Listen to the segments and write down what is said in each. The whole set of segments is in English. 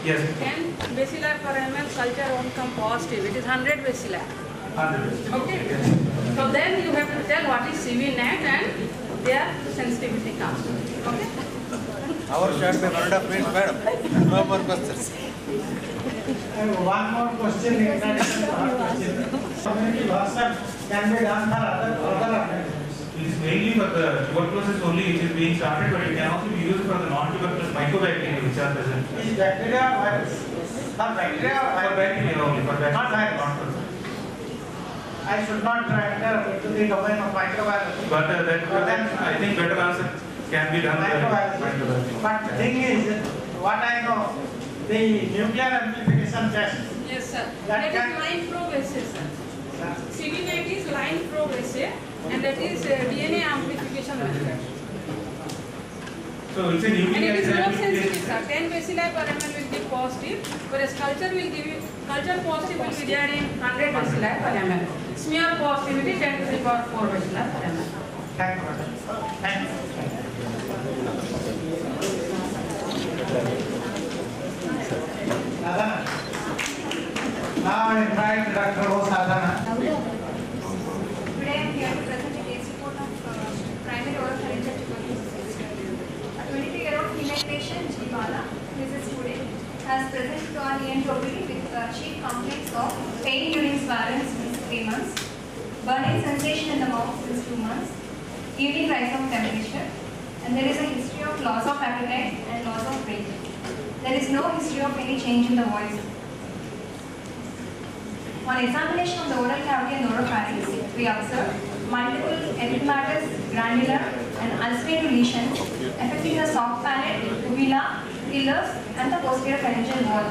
Yes. 10 bacilli per ml culture won't come positive. It is 100 bacilli. 100. Okay. Yes. So then you have to tell what is CV net and their sensitivity comes. Okay. Our shot by 1.5 minutes, madam. No more questions. I have one more question regarding the first question. Community WhatsApp can be done for other organisms. It is mainly for the tuberculosis only which is being started, but it can also be used for the non-tuberculous mycobacteria which are present. Is bacteria or virus? For bacteria or For virus? bacteria only, for bacteria. Not virus. Not for- I should not enter into the domain of microbiology. But I think better answer can be done by Microbiology. But the thing is, what I know, the nuclear amplification test. Yes, sir. That That can- is line probe assay, sir. CV net is line probe assay, and that is DNA amplification method. So it's a And nuclear it is more amplification. sensitive, sir. 10 bacilli per ml will give positive, whereas culture will give you, culture positive will be there in 100 bacilli per ml. Smear positivity 10 to the power 4 bacilli per ml. Thank you, madam. Thank you. Sadhana. Now I invite Dr. O. Sadhana. Today I am here to present a case report of primary oropharyngeal tuberculosis. A 22-year-old female patient, Jeevala, who is a student, has presented to our ENT OPD with chief complaints of pain during swallowing since 3 months, burning sensation in the mouth since 2 months, evening rise of temperature, and there is a history of loss of appetite and loss of weight. There is no history of any change in the voice. On examination of the oral cavity and oropharynx, we observed multiple erythematous, granular, and ulcerative lesions affecting the soft palate, uvula, pillars, and the posterior pharyngeal wall.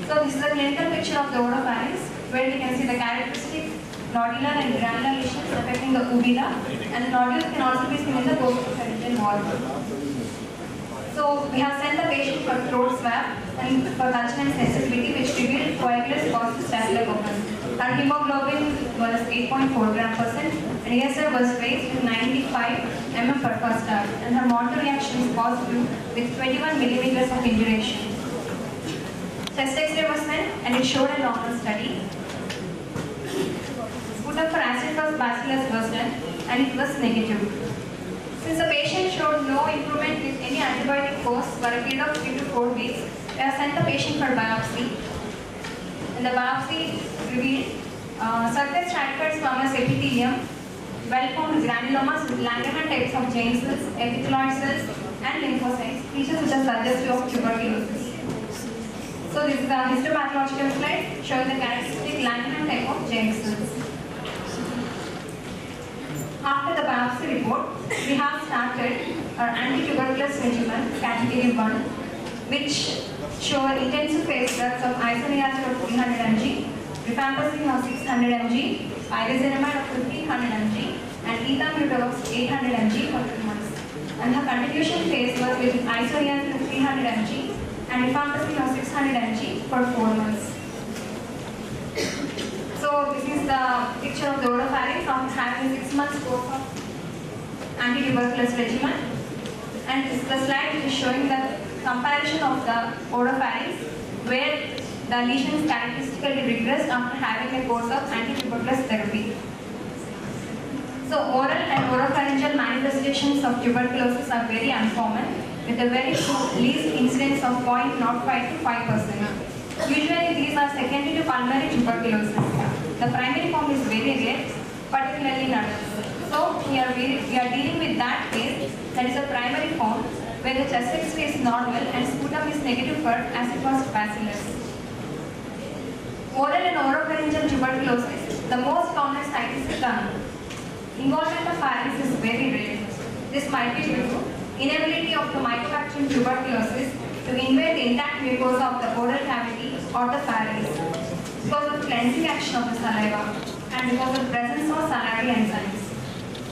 So this is a clinical picture of the oropharynx, where we can see the characteristic nodular and granular lesions affecting the uvula, and the nodules can also be seen in the posterior pharyngeal wall. So we have sent the patient for throat swab and for culture and sensitivity, which revealed coagulous caused staphylococcus. Her hemoglobin was 8.4 gram percent, and ESR was raised to 95 mm per star, and her motor reaction is positive with 21 millimeters of induration. Chest X-ray was sent, and it showed a normal study. Sputum for acid was bacillus was done, and it was negative. Since the patient showed no improvement with any antibiotic course for a period of 3 to 4 weeks, we have sent the patient for biopsy. And the biopsy revealed surface stratified squamous epithelium, well-formed granulomas with Langerhans types of James cells, epithelioid cells, and lymphocytes, features which are suggestive of tuberculosis. So this is a histopathological slide showing the characteristic Langerhans type of James cells. After the biopsy report, we have started our anti-tuberculous regimen, category 1, which show intensive phase drugs of isoniazid of 300 mg, rifampicin of 600 mg, pyrazinamide of 1500 mg, and ethambutol 800 mg for 2 months. And her continuation phase was with isoniazid of 300 mg and rifampicin of 600 mg for 4 months. So this is the picture of the oropharynx after having 6 months course of anti-tuberculous regimen, and this is the slide which is showing the comparison of the oropharynx where the lesions characteristically regressed after having a course of anti-tuberculous therapy. So oral and oropharyngeal manifestations of tuberculosis are very uncommon, with a very least incidence of 0.05 to 5%. Usually these are secondary to pulmonary tuberculosis. The primary form is very rare, particularly in adults. So here we are dealing with that case, that is a primary form where the chest X-ray is normal and sputum is negative for acid was bacillus. Oral and oropharyngeal tuberculosis, the most common site is tongue. Involvement of pharynx is very rare. This might be due to inability of the Mycobacterium tuberculosis to invade the intact mucosa of the oral cavity or the pharynx because of cleansing action of the saliva and because of presence of salivary enzymes.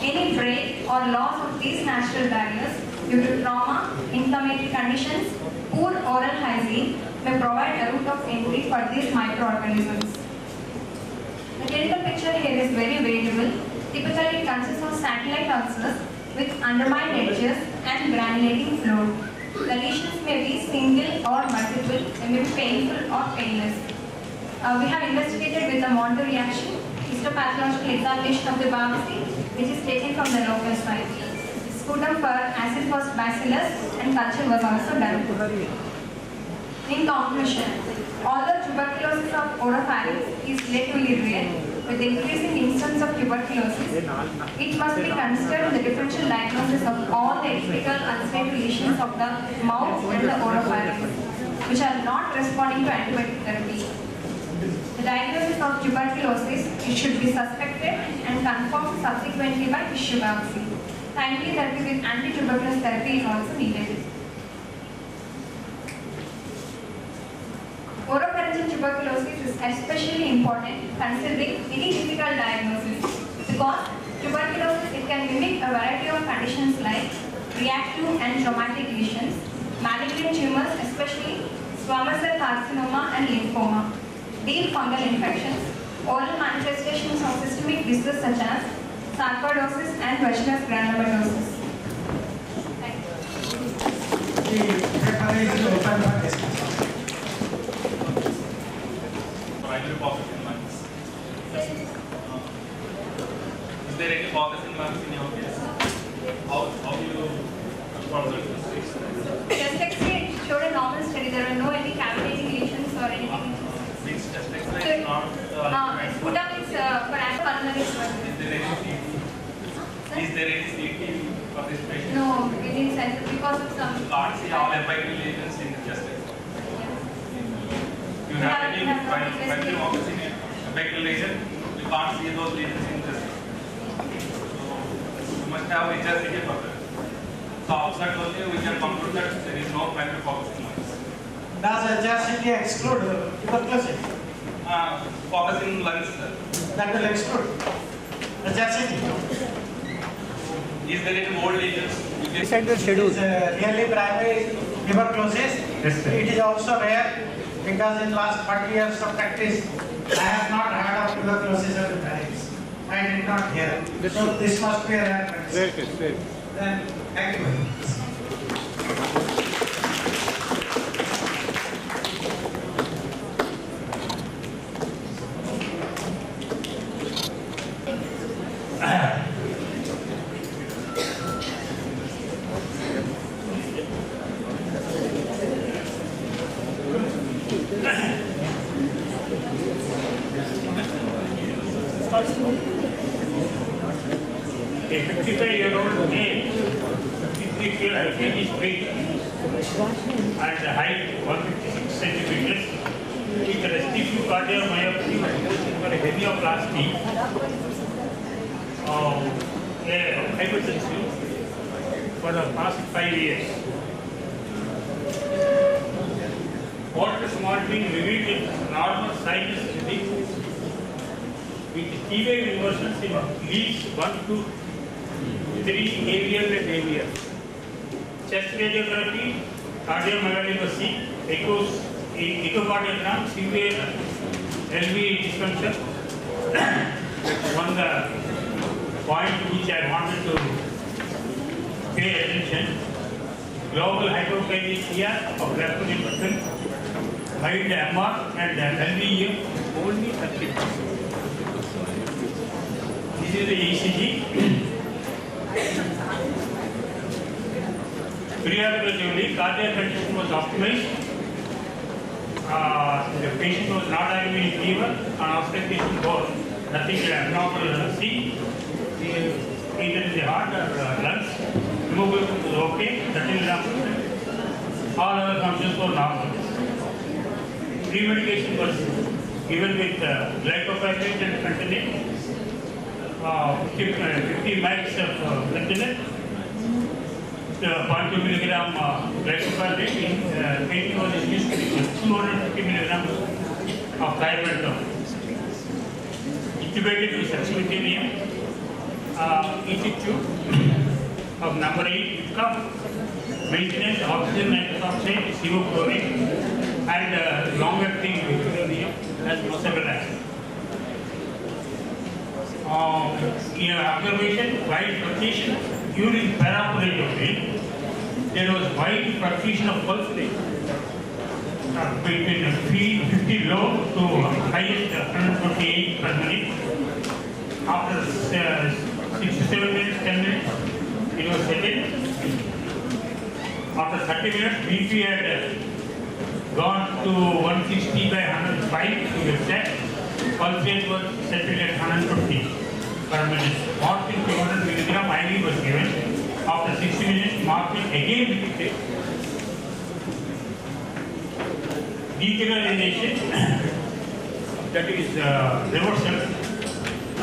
Any break or loss of these natural barriers due to trauma, inflammatory conditions, poor oral hygiene may provide a route of entry for these microorganisms. The clinical picture here is very variable. Typically it consists of satellite ulcers with undermined edges and granulating fluid. The lesions may be single or multiple, they may be painful or painless. We have investigated with the Monto reaction, histopathological examination of the biopsy, which is taken from the local site. Sputum for acid first bacillus and culture was also done. In conclusion, although tuberculosis of oropharynx is relatively rare, with the increasing instance of tuberculosis, it must be considered in the differential diagnosis of all the atypical ulcerative lesions of the mouth and the oropharynx, which are not responding to antibiotic therapy. The diagnosis of tuberculosis it should be suspected and confirmed subsequently by tissue biopsy. Timely therapy with anti-tuberculous therapy is also needed. Oropharyngeal tuberculosis is especially important considering any difficult diagnosis because tuberculosis it can mimic a variety of conditions like reactive and traumatic lesions, malignant tumors especially squamous cell carcinoma and lymphoma, deep fungal infections, oral manifestations of systemic diseases such as sarcoidosis and vaginous granulomatosis. Thank you. The paper is open for discussion. Primary focus in lungs. Is there any focus in lungs in your case? How do you confirm that? Chest X-ray showed a normal study. There were no any cavitating lesions or anything. Means chest X-ray is not. Sputum is for pulmonary tuberculosis. Is there any CT for this patient? No, we didn't sense it because of some. You can't see all epical lesions in the chest X-ray. You have any primary focus in epical lesion, you can't see those lesions in the chest. So you must have HRCT for that. So outside only we can conclude that there is no primary focus in lungs. Does HRCT exclude tuberculosis? Focus in lungs, sir. That will exclude HRCT. Is there any more lesions? Decide the schedule. It is really primary tuberculosis. Yes, sir. It is also rare because in last 40 years of practice, I have not heard of tuberculosis of the pharynx. I did not hear. So this must be a rare practice. Then, thank you very much. A 55-year-old male, 53 kg weight, and height 156 centimeters, with restrictive cardiomyopathy for hemioplasty, hypertensive for the past 5 years. Water monitoring revealed normal sinus leak with T-wave inversions in leads 1 to 3 avial and avial. Chest radiography, cardiomyopathy, echocardiogram, severe LV dysfunction. One point which I wanted to pay attention. Global hypokinesia of left ventricle, mild MR and LVEF only 30%. This is the ECG. Preoperatively, cardiac condition was optimized. The patient was not having any fever, and auscultation was nothing abnormal. See, either in the heart or lungs, hemoglobin was okay, that is enough. All other functions were normal. Pre-medication was given with glycopyrrolate and fentanyl. 50 mics of fentanyl, 0.2 milligram glycopyrrolate. Patient was used with 250 milligrams of thiamine. Intubated with succinylinium, EC2 of number 8 with cup, maintenance oxygen nitrous oxide, sevoflurane, and long-acting vicuronium as mucilaginous. In observation, while rotation during paraoperative there was wide perfusion of pulse rate between 50 low to highest 128 per minute. After 6 to 7 minutes, 10 minutes, it was settled. After 30 minutes, BP had gone to 160 by 105 to be exact. Pulse rate was settled at 150 per minute. Morphine 200 milligram IV was given. After 60 minutes, morphine again repeated. Dechiralization, that is reversal,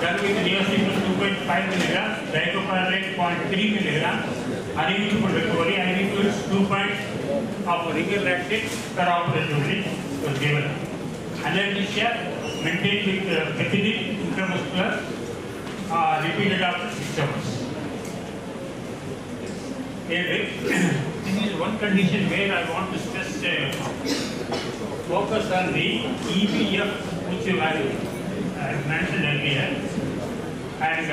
done with neosyphin 2.5 milligram, dicophylate 0.3 milligram, unequal recovery, unequal 2 points of ringer lactate per operatively was given. Anesthesia maintained with catheter intramuscular, repeated after 6 hours. This is one condition where I want to stress focus on the EPF, which I mentioned earlier, and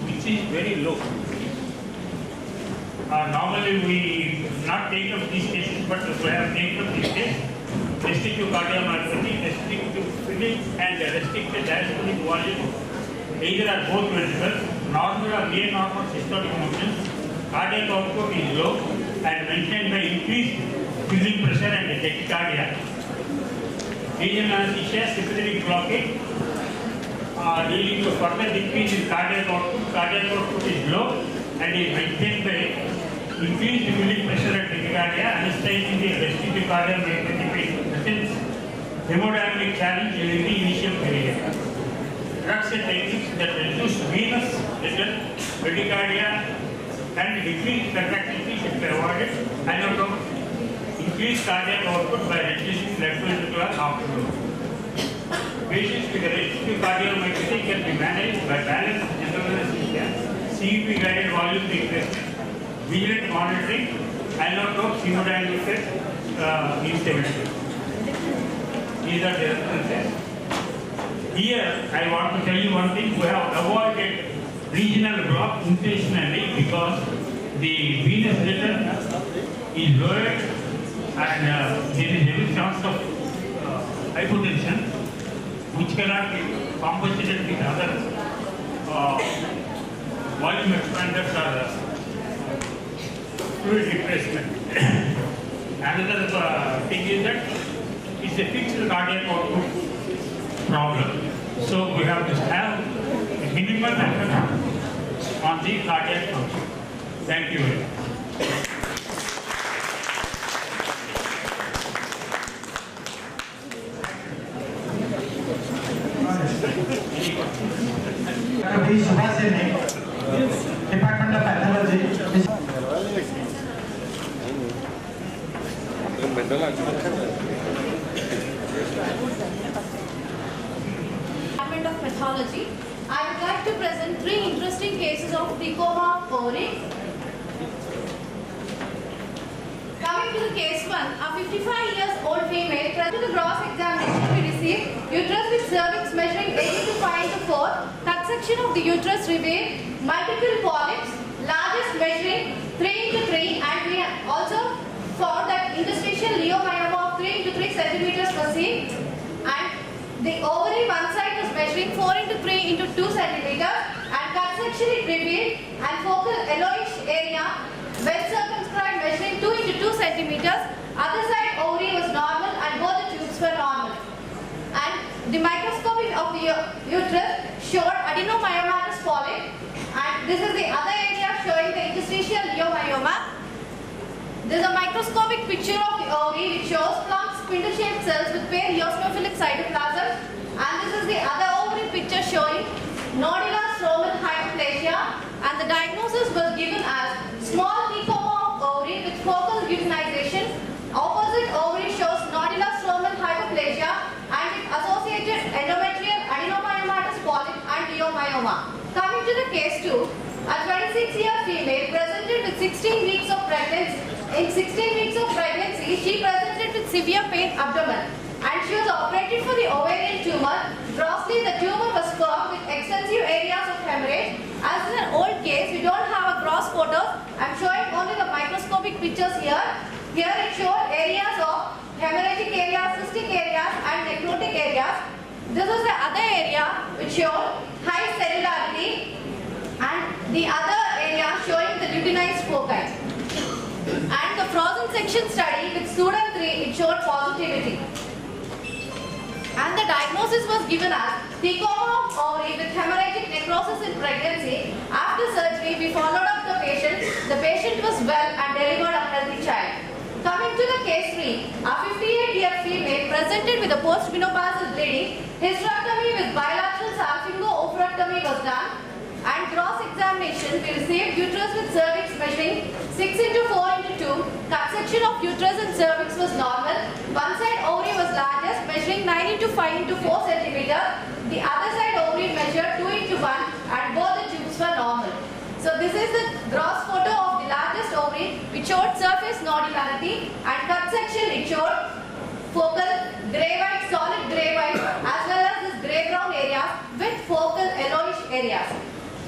which is very low. Normally we not take up these cases, but we have taken up these cases. Restrictive cardiomyopathy, restrictive filling, and restricted diastolic volume. Either are both visible. Normal or near normal systolic motion. Cardiac output is low and maintained by increased filling pressure and tachycardia. Regional anesthesia, sympathetic blockade, leading to further decrease in cardiac output. Cardiac output is low and is maintained by increased filling pressure and tachycardia, anesthetizing the restrictive cardiomyopathy patient. Hence, hemodynamic challenge in the initial period. Drugs and techniques that reduce venous return, bradycardia, and decrease contractility should be avoided, and out of increased cardiac output by reducing ventricular outflow. Patients with restrictive cardiomyopathy can be managed by balanced general anesthesia, CEP guided volume replacement, vigilant monitoring, and out of hemodynamic instability. These are the references. Here, I want to tell you one thing. We have avoided regional block intentionally because the venous return is lowered and there is every chance of hypotension which cannot be compensated with other volume expanders or fluid replacement. Another thing is that it's a fixed cardiac output problem. So we have to have a minimal effect on the cardiac function. Thank you very much. Dr. B. Subhasini, Department of Pathology. Department of Pathology. I would like to present 3 interesting cases of trachoma of ovary. Coming to the case 1, a 55 years old female prior to the gross examination we received uterus with cervix measuring 80 to 5 to 4, cut section of the uterus revealed multiple polyps, largest measuring 3 into 3, and we also found that interstitial leiomyoma of 3 into 3 centimeters was seen, and the ovary one side was measuring 4 into 3 into 2 centimeters, and cut section it revealed, and focal yellowish area well circumscribed measuring 2 into 2 centimeters. Other side ovary was normal and both the tubes were normal. And the microscopy of the uterus showed adenomyomatous polyp, and this is the other area showing the interstitial leiomyoma. There is a microscopic picture of the ovary which shows plump spindle-shaped cells with pale eosinophilic cytoplasm, and this is the other ovary picture showing nodular stromal hyperplasia, and the diagnosis was given as small trachoma of ovary with focal luteinization. Opposite ovary shows nodular stromal hyperplasia and with associated endometrial adenomyomatous polyp and leiomyoma. Coming to the case 2, a 26-year female presented with 16 weeks of pregnancy. In 16 weeks of pregnancy, she presented with severe pain abdomen, and she was operated for the ovarian tumor. Grossly, the tumor was firm with extensive areas of hemorrhage. As in an old case, we don't have a gross photos. I'm showing pictures here. Here it shows areas of hemorrhagic areas, cystic areas and necrotic areas. This is the other area which shows high cellularity and the other area showing the luteinized foci. And the frozen section study with Sudan 3, it showed positivity. And the diagnosis was given as thecoma of ovary with hemorrhagic necrosis in pregnancy. After surgery, we followed up the patient. The patient was well and delivered a healthy child. Coming to the case 3, a 58-year female presented with a postmenopausal bleeding, hysterectomy with bilateral salpingo-oophorectomy was done, and cross-examination we received uterus with cervix measuring 6 into 4 into 2. Cut section of uterus and cervix was normal. One side ovary was largest, measuring 9 into 5 into 4 centimeters. The other side ovary measured 2 into 1 and both the tubes were normal. So this is the gross photo of the largest ovary which showed surface nodularity, and cut section it showed focal grey white, solid grey white as well as this grey brown areas with focal yellowish areas.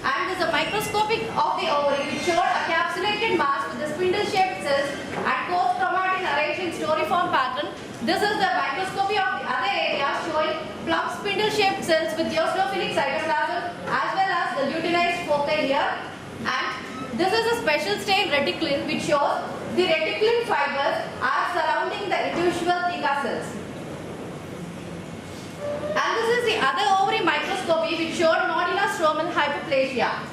And there's a microscopic of the ovary which showed a capsulated mass with the spindle shaped cells and coarse chromatin arranged in storiform pattern. This is the microscopy of the other area showing plump spindle shaped cells with eosinophilic cytoplasm as well as the luteinized foci here. And this is a special stain reticulin which shows the reticulin fibers are surrounding the individual theca cells. And this is the other ovary microscopy which showed nodular stromal hyperplasia.